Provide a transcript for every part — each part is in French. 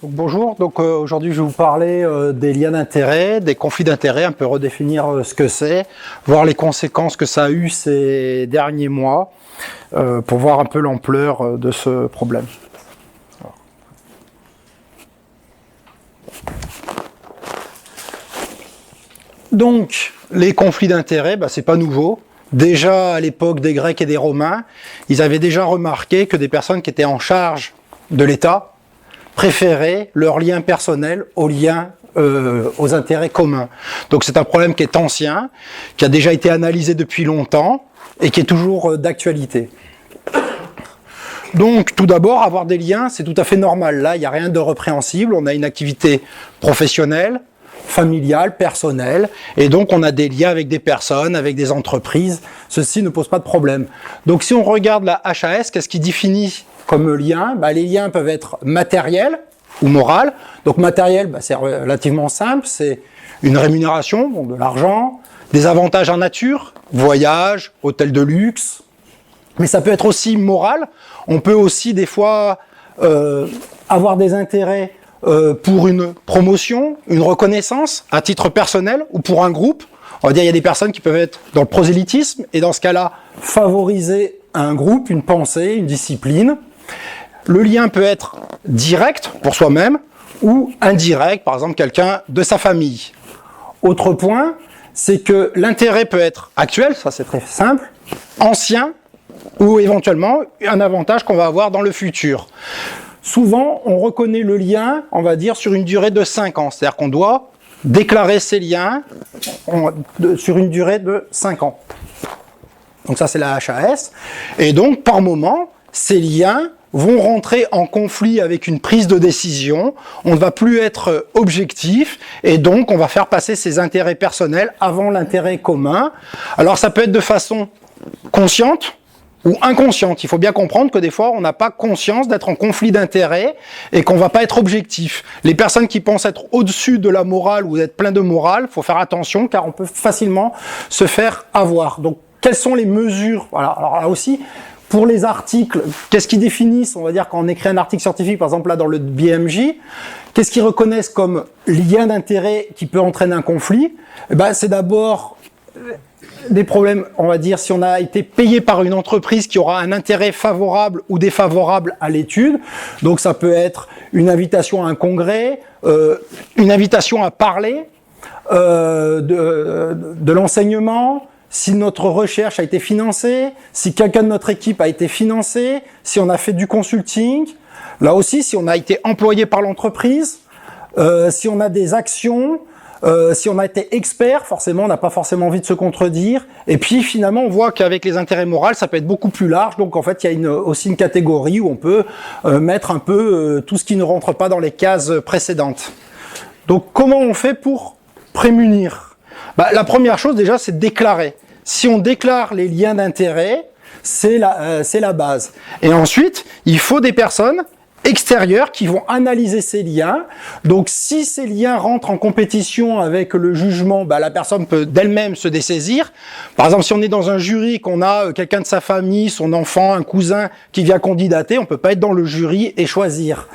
Bonjour, aujourd'hui je vais vous parler des liens d'intérêt, des conflits d'intérêt, un peu redéfinir ce que c'est, voir les conséquences que ça a eu ces derniers mois, pour voir un peu l'ampleur de ce problème. Donc, les conflits d'intérêt, c'est pas nouveau. Déjà à l'époque des Grecs et des Romains, ils avaient déjà remarqué que des personnes qui étaient en charge de l'État préféraient leurs liens personnels aux intérêts communs. Donc c'est un problème qui est ancien, qui a déjà été analysé depuis longtemps et qui est toujours d'actualité. Donc tout d'abord, avoir des liens, c'est tout à fait normal. Là, il n'y a rien de répréhensible. On a une activité professionnelle, familiale, personnelle, et donc on a des liens avec des personnes, avec des entreprises. Ceci ne pose pas de problème. Donc si on regarde la HAS, qu'est-ce qui définit comme lien? Les liens peuvent être matériels ou moraux. Donc matériel, c'est relativement simple, c'est une rémunération, de l'argent, des avantages en nature, voyage, hôtel de luxe. Mais ça peut être aussi moral. On peut aussi des fois avoir des intérêts pour une promotion, une reconnaissance à titre personnel ou pour un groupe. On va dire il y a des personnes qui peuvent être dans le prosélytisme et dans ce cas-là favoriser un groupe, une pensée, une discipline. Le lien peut être direct pour soi-même ou indirect, par exemple quelqu'un de sa famille. Autre point, c'est que l'intérêt peut être actuel, ça c'est très simple, ancien ou éventuellement un avantage qu'on va avoir dans le futur. Souvent, on reconnaît le lien, on va dire, sur une durée de 5 ans. C'est-à-dire qu'on doit déclarer ces liens sur une durée de 5 ans. Donc ça, c'est la HAS. Et donc, par moment, ces liens vont rentrer en conflit avec une prise de décision. On ne va plus être objectif et donc on va faire passer ses intérêts personnels avant l'intérêt commun. Alors, ça peut être de façon consciente ou inconsciente. Il faut bien comprendre que des fois, on n'a pas conscience d'être en conflit d'intérêts et qu'on va pas être objectif. Les personnes qui pensent être au-dessus de la morale ou d'être plein de morale, faut faire attention car on peut facilement se faire avoir. Donc, quelles sont les mesures? Voilà. Alors là aussi, pour les articles, qu'est-ce qu'ils définissent? On va dire quand on écrit un article scientifique, par exemple là dans le BMJ, qu'est-ce qu'ils reconnaissent comme lien d'intérêt qui peut entraîner un conflit? C'est d'abord des problèmes, on va dire, si on a été payé par une entreprise qui aura un intérêt favorable ou défavorable à l'étude. Donc ça peut être une invitation à un congrès, une invitation à parler de l'enseignement, si notre recherche a été financée, si quelqu'un de notre équipe a été financé, si on a fait du consulting, là aussi si on a été employé par l'entreprise, si on a des actions, si on a été expert, forcément, on n'a pas forcément envie de se contredire. Et puis, finalement, on voit qu'avec les intérêts moraux, ça peut être beaucoup plus large. Donc, en fait, il y a aussi une catégorie où on peut mettre un peu tout ce qui ne rentre pas dans les cases précédentes. Donc, comment on fait pour prémunir? La première chose, déjà, c'est de déclarer. Si on déclare les liens d'intérêt, c'est la base. Et ensuite, il faut des personnes extérieurs qui vont analyser ces liens. Donc, si ces liens rentrent en compétition avec le jugement, la personne peut d'elle-même se dessaisir. Par exemple, si on est dans un jury, qu'on a quelqu'un de sa famille, son enfant, un cousin qui vient candidater, on peut pas être dans le jury et choisir.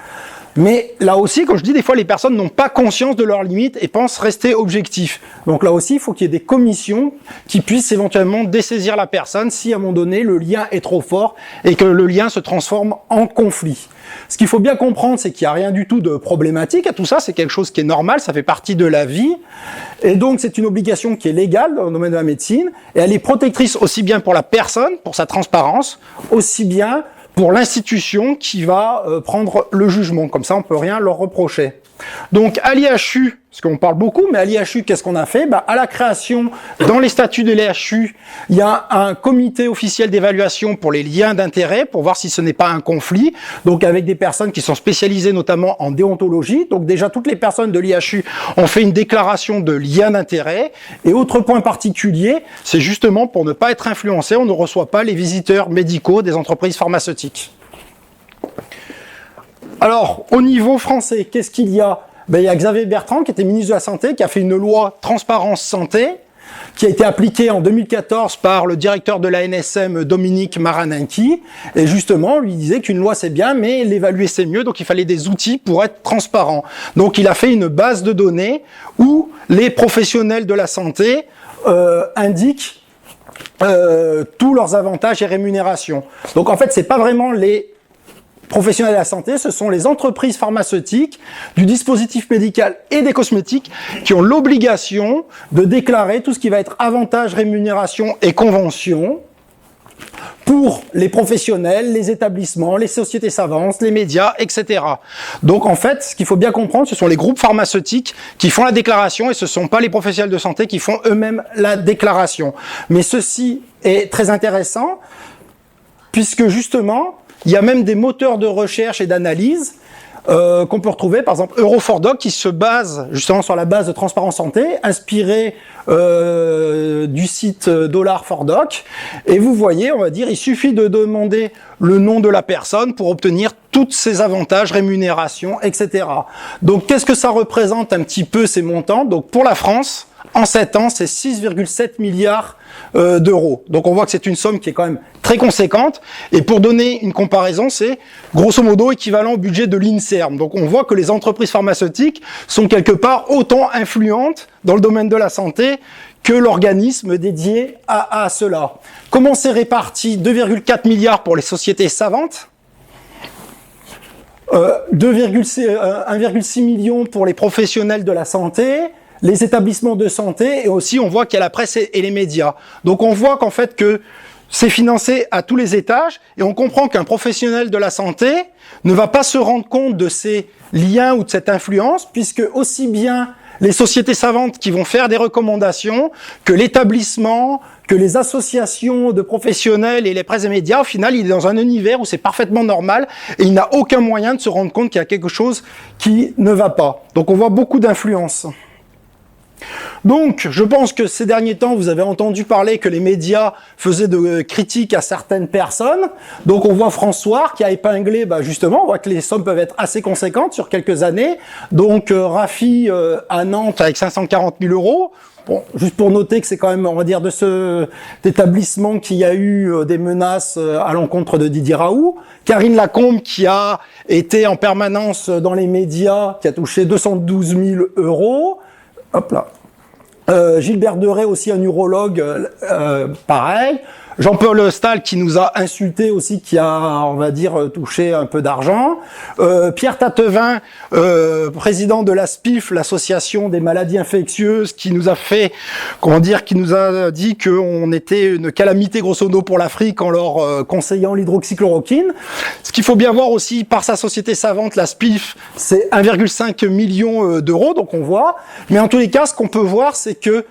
Mais là aussi, comme je dis, des fois, les personnes n'ont pas conscience de leurs limites et pensent rester objectifs. Donc là aussi, il faut qu'il y ait des commissions qui puissent éventuellement dessaisir la personne si, à un moment donné, le lien est trop fort et que le lien se transforme en conflit. Ce qu'il faut bien comprendre, c'est qu'il n'y a rien du tout de problématique à tout ça, c'est quelque chose qui est normal, ça fait partie de la vie. Et donc, c'est une obligation qui est légale dans le domaine de la médecine et elle est protectrice aussi bien pour la personne, pour sa transparence, aussi bien pour l'institution qui va prendre le jugement. Comme ça, on peut rien leur reprocher. Donc, à l'IHU, parce qu'on parle beaucoup, mais à l'IHU, qu'est-ce qu'on a fait? À la création, dans les statuts de l'IHU, il y a un comité officiel d'évaluation pour les liens d'intérêt, pour voir si ce n'est pas un conflit, donc avec des personnes qui sont spécialisées notamment en déontologie. Donc déjà, toutes les personnes de l'IHU ont fait une déclaration de lien d'intérêt. Et autre point particulier, c'est justement pour ne pas être influencé, on ne reçoit pas les visiteurs médicaux des entreprises pharmaceutiques. Alors, au niveau français, qu'est-ce qu'il y a? Il y a Xavier Bertrand, qui était ministre de la Santé, qui a fait une loi Transparence Santé, qui a été appliquée en 2014 par le directeur de la NSM, Dominique Marananchi. Et justement, lui disait qu'une loi c'est bien, mais l'évaluer c'est mieux, donc il fallait des outils pour être transparent. Donc il a fait une base de données où les professionnels de la santé indiquent tous leurs avantages et rémunérations. Donc en fait, c'est pas vraiment les professionnels de la santé, ce sont les entreprises pharmaceutiques, du dispositif médical et des cosmétiques qui ont l'obligation de déclarer tout ce qui va être avantages, rémunération et conventions pour les professionnels, les établissements, les sociétés savantes, les médias, etc. Donc en fait, ce qu'il faut bien comprendre, ce sont les groupes pharmaceutiques qui font la déclaration et ce ne sont pas les professionnels de santé qui font eux-mêmes la déclaration. Mais ceci est très intéressant puisque justement, il y a même des moteurs de recherche et d'analyse qu'on peut retrouver, par exemple Euro4Doc, qui se base justement sur la base de Transparence Santé, inspiré du site $4Doc. Et vous voyez, on va dire, il suffit de demander le nom de la personne pour obtenir tous ces avantages, rémunérations, etc. Donc, qu'est-ce que ça représente un petit peu ces montants? Donc, pour la France, en 7 ans, c'est 6,7 milliards d'euros. Donc on voit que c'est une somme qui est quand même très conséquente. Et pour donner une comparaison, c'est grosso modo équivalent au budget de l'INSERM. Donc on voit que les entreprises pharmaceutiques sont quelque part autant influentes dans le domaine de la santé que l'organisme dédié à cela. Comment c'est réparti? 2,4 milliards pour les sociétés savantes, 1,6 million pour les professionnels de la santé, les établissements de santé, et aussi on voit qu'il y a la presse et les médias. Donc on voit qu'en fait que c'est financé à tous les étages, et on comprend qu'un professionnel de la santé ne va pas se rendre compte de ces liens ou de cette influence, puisque aussi bien les sociétés savantes qui vont faire des recommandations, que l'établissement, que les associations de professionnels et les presses et médias, au final, il est dans un univers où c'est parfaitement normal et il n'a aucun moyen de se rendre compte qu'il y a quelque chose qui ne va pas. Donc on voit beaucoup d'influence. Donc, je pense que ces derniers temps, vous avez entendu parler que les médias faisaient de critiques à certaines personnes. Donc, on voit François qui a épinglé, justement, on voit que les sommes peuvent être assez conséquentes sur quelques années. Donc, Rafi à Nantes avec 540 000 euros. Bon, juste pour noter que c'est quand même, on va dire, de cet établissement qu'il y a eu des menaces à l'encontre de Didier Raoult. Karine Lacombe qui a été en permanence dans les médias, qui a touché 212 000 euros. Hop là. Gilbert Deray, aussi un urologue, pareil. Jean-Paul Stahl qui nous a insulté aussi, qui a, on va dire, touché un peu d'argent. Pierre Tatevin, président de la SPIF, l'association des maladies infectieuses, qui nous a fait, qui nous a dit qu'on était une calamité grosso modo pour l'Afrique en leur conseillant l'hydroxychloroquine. Ce qu'il faut bien voir aussi par sa société savante, la SPIF, c'est 1,5 million d'euros, donc on voit. Mais en tous les cas, ce qu'on peut voir, c'est que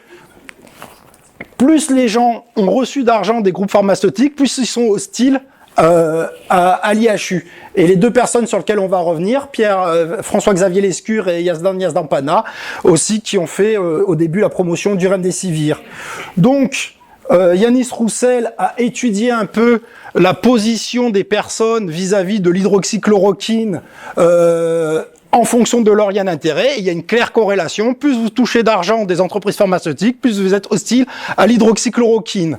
plus les gens ont reçu d'argent des groupes pharmaceutiques, plus ils sont hostiles à l'IHU. Et les deux personnes sur lesquelles on va revenir, François-Xavier Lescure et Yazdan Pana, aussi qui ont fait au début la promotion du Remdesivir. Donc, Yanis Roussel a étudié un peu la position des personnes vis-à-vis de l'hydroxychloroquine en fonction de leur lien d'intérêt. Il y a une claire corrélation. Plus vous touchez d'argent des entreprises pharmaceutiques, plus vous êtes hostile à l'hydroxychloroquine.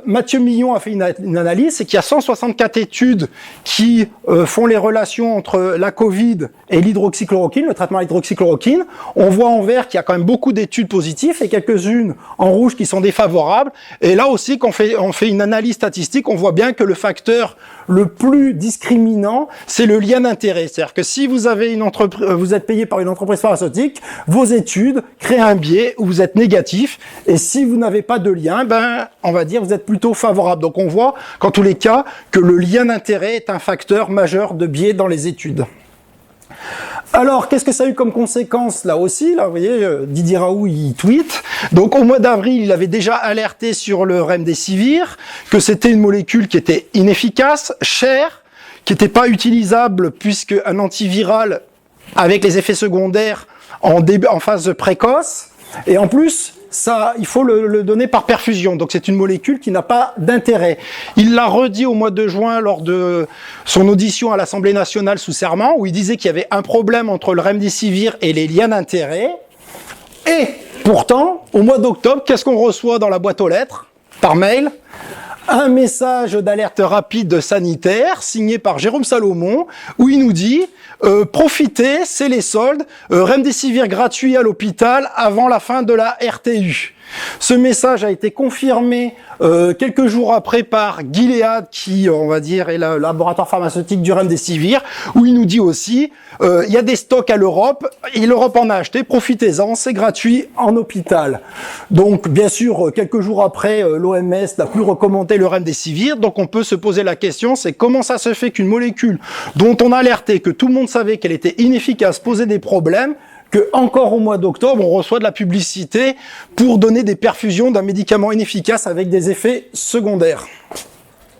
Mathieu Millon a fait une analyse, c'est qu'il y a 164 études qui font les relations entre la Covid et l'hydroxychloroquine, le traitement à l'hydroxychloroquine. On voit en vert qu'il y a quand même beaucoup d'études positives et quelques-unes en rouge qui sont défavorables. Et là aussi, quand on fait une analyse statistique, on voit bien que le facteur le plus discriminant, c'est le lien d'intérêt. C'est-à-dire que si vous avez vous êtes payé par une entreprise pharmaceutique, vos études créent un biais où vous êtes négatif. Et si vous n'avez pas de lien, on va dire vous êtes plutôt favorable. Donc on voit qu'en tous les cas, que le lien d'intérêt est un facteur majeur de biais dans les études. Alors, qu'est-ce que ça a eu comme conséquence là aussi? Là, vous voyez, Didier Raoult, il tweet. Donc, au mois d'avril, il avait déjà alerté sur le Remdesivir, que c'était une molécule qui était inefficace, chère, qui n'était pas utilisable puisque un antiviral avec les effets secondaires en phase précoce. Et en plus, ça, il faut le donner par perfusion. Donc, c'est une molécule qui n'a pas d'intérêt. Il l'a redit au mois de juin lors de son audition à l'Assemblée nationale sous serment, où il disait qu'il y avait un problème entre le Remdesivir et les liens d'intérêt. Et pourtant, au mois d'octobre, qu'est-ce qu'on reçoit dans la boîte aux lettres, par mail? Un message d'alerte rapide sanitaire signé par Jérôme Salomon où il nous dit profitez, c'est les soldes, remdesivir gratuit à l'hôpital avant la fin de la RTU. Ce message a été confirmé quelques jours après par Gilead, qui, on va dire, est le laboratoire pharmaceutique du remdesivir, où il nous dit aussi il y a des stocks à l'Europe, et l'Europe en a acheté, profitez-en, c'est gratuit en hôpital. Donc, bien sûr, quelques jours après, l'OMS n'a plus recommandé le remdesivir, donc on peut se poser la question, c'est comment ça se fait qu'une molécule dont on a alerté, que tout le monde savait qu'elle était inefficace, posait des problèmes, que encore au mois d'octobre, on reçoit de la publicité pour donner des perfusions d'un médicament inefficace avec des effets secondaires.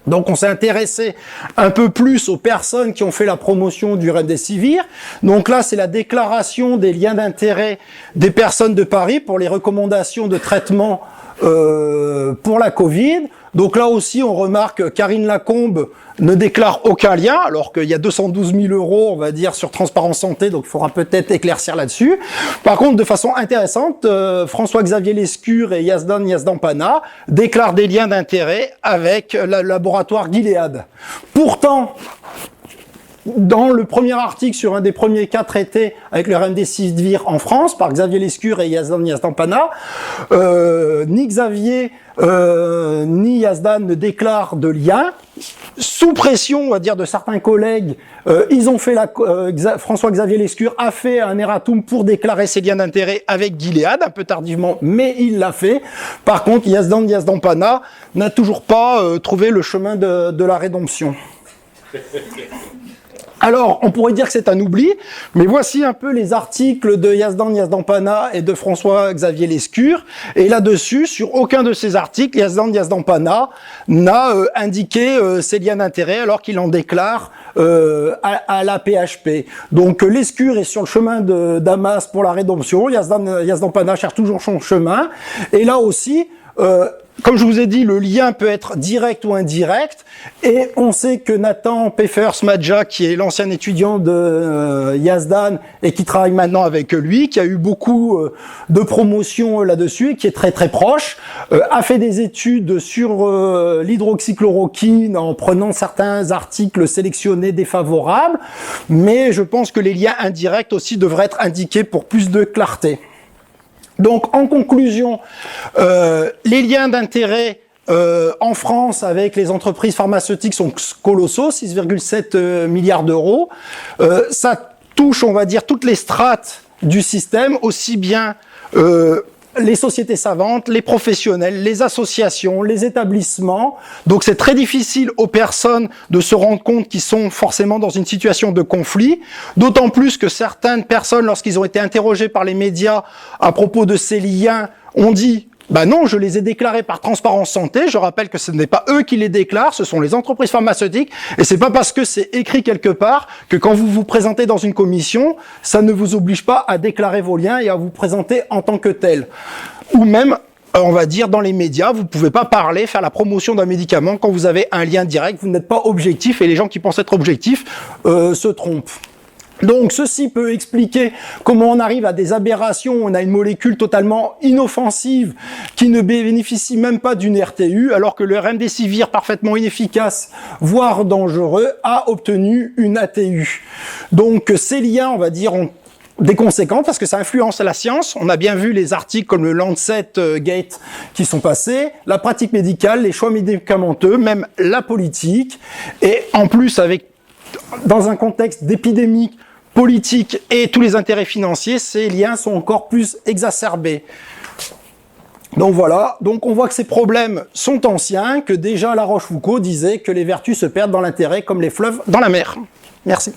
Donc on s'est intéressé un peu plus aux personnes qui ont fait la promotion du remdesivir. Donc là, c'est la déclaration des liens d'intérêt des personnes de Paris pour les recommandations de traitement pour la Covid. Donc là aussi, on remarque que Karine Lacombe ne déclare aucun lien, alors qu'il y a 212 000 €, on va dire, sur Transparence Santé, donc il faudra peut-être éclaircir là-dessus. Par contre, de façon intéressante, François-Xavier Lescure et Yazdan Pana déclarent des liens d'intérêt avec le laboratoire Gilead. Pourtant, dans le premier article sur un des premiers cas traités avec le remdesivir en France, par Xavier Lescure et Yazdan Pana, ni Xavier ni Yazdan ne déclarent de lien. Sous pression, on va dire, de certains collègues, ils ont fait François-Xavier Lescure a fait un erratum pour déclarer ses liens d'intérêt avec Gilead, un peu tardivement, mais il l'a fait. Par contre, Yazdan Pana n'a toujours pas trouvé le chemin de la rédemption. Alors, on pourrait dire que c'est un oubli, mais voici un peu les articles de Yazdan Pana et de François-Xavier Lescure. Et là-dessus, sur aucun de ces articles, Yazdan Pana n'a indiqué ses liens d'intérêt alors qu'il en déclare à la PHP. Donc Lescure est sur le chemin de Damas pour la rédemption. Yazdan Pana cherche toujours son chemin. Et là aussi, comme je vous ai dit, le lien peut être direct ou indirect, et on sait que Nathan Peffers-Madja, qui est l'ancien étudiant de Yazdan et qui travaille maintenant avec lui, qui a eu beaucoup de promotions là-dessus, et qui est très très proche, a fait des études sur l'hydroxychloroquine en prenant certains articles sélectionnés défavorables, mais je pense que les liens indirects aussi devraient être indiqués pour plus de clarté. Donc, en conclusion, les liens d'intérêt en France avec les entreprises pharmaceutiques sont colossaux, 6,7 milliards d'euros. Ça touche, on va dire, toutes les strates du système, aussi bien les sociétés savantes, les professionnels, les associations, les établissements. Donc c'est très difficile aux personnes de se rendre compte qu'ils sont forcément dans une situation de conflit, d'autant plus que certaines personnes, lorsqu'ils ont été interrogés par les médias à propos de ces liens, ont dit bah non, je les ai déclarés par Transparence Santé. Je rappelle que ce n'est pas eux qui les déclarent, ce sont les entreprises pharmaceutiques. Et c'est pas parce que c'est écrit quelque part que quand vous vous présentez dans une commission, ça ne vous oblige pas à déclarer vos liens et à vous présenter en tant que tel. Ou même, on va dire, dans les médias, vous ne pouvez pas parler, faire la promotion d'un médicament quand vous avez un lien direct. Vous n'êtes pas objectif et les gens qui pensent être objectifs se trompent. Donc ceci peut expliquer comment on arrive à des aberrations, on a une molécule totalement inoffensive qui ne bénéficie même pas d'une RTU, alors que le remdesivir parfaitement inefficace, voire dangereux, a obtenu une ATU. Donc ces liens, on va dire, ont des conséquences parce que ça influence la science. On a bien vu les articles comme le Lancet Gate qui sont passés, la pratique médicale, les choix médicamenteux, même la politique, et en plus dans un contexte d'épidémie politique et tous les intérêts financiers, ces liens sont encore plus exacerbés. Donc voilà, donc on voit que ces problèmes sont anciens, que déjà La Rochefoucauld disait que les vertus se perdent dans l'intérêt comme les fleuves dans la mer. Merci.